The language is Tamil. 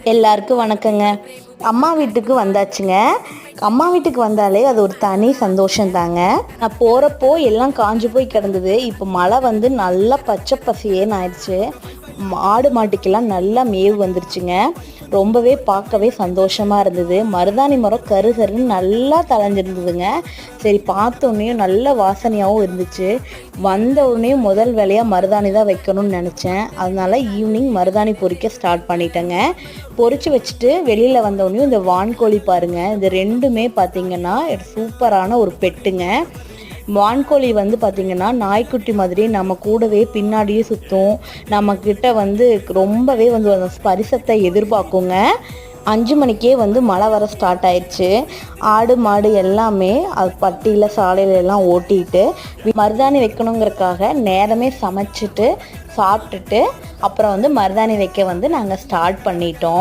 எல்லாருக்கும் வணக்கங்க. அம்மா வீட்டுக்கு வந்தாச்சுங்க. அம்மா வீட்டுக்கு வந்தாலே அது ஒரு தனி சந்தோஷம் தாங்க. நான் போகிறப்போ எல்லாம் காஞ்சு போய் கிடந்தது. இப்போ மழை வந்து நல்லா பச்சை பசேன்னு ஆயிடுச்சு. ஆடு மாட்டுக்கெல்லாம் நல்லா மேவு வந்துருச்சுங்க. ரொம்பவே பார்க்கவே சந்தோஷமாக இருந்தது. மருதாணி மரம் கருன்னு நல்லா தளைஞ்சிருந்ததுங்க. சரி, பார்த்தோன்னே நல்ல வாசனையாகவும் இருந்துச்சு. வந்த உடனே முதல் வேலையாக மருதாணி தான் வைக்கணும்னு நினச்சேன். அதனால ஈவினிங் மருதாணி பொறிக்க ஸ்டார்ட் பண்ணிட்டேங்க. பொறிச்சு வச்சுட்டு வெளியில் வந்தோடனே இந்த வான்கோழி பாருங்கள், இது ரெண்டுமே பார்த்திங்கன்னா சூப்பரான ஒரு பெட்டுங்க. வான்கோழி வந்து பார்த்திங்கன்னா நாய்க்குட்டி மாதிரி நம்ம கூடவே பின்னாடியே சுற்றும். நம்மக்கிட்ட வந்து ரொம்பவே வந்து அந்த ஸ்பரிசத்தை எதிர்பார்க்குங்க. 5 மணிக்கே வந்து மழை வர ஸ்டார்ட் ஆயிடுச்சு. ஆடு மாடு எல்லாமே அது பட்டியில் சாலையில எல்லாம் ஓட்டிட்டு மருதாணி வைக்கணுங்கிறதுக்காக நேரமே சமைச்சிட்டு சாப்பிட்டுட்டு அப்புறம் வந்து மருதாணி வைக்க வந்து நாங்கள் ஸ்டார்ட் பண்ணிட்டோம்.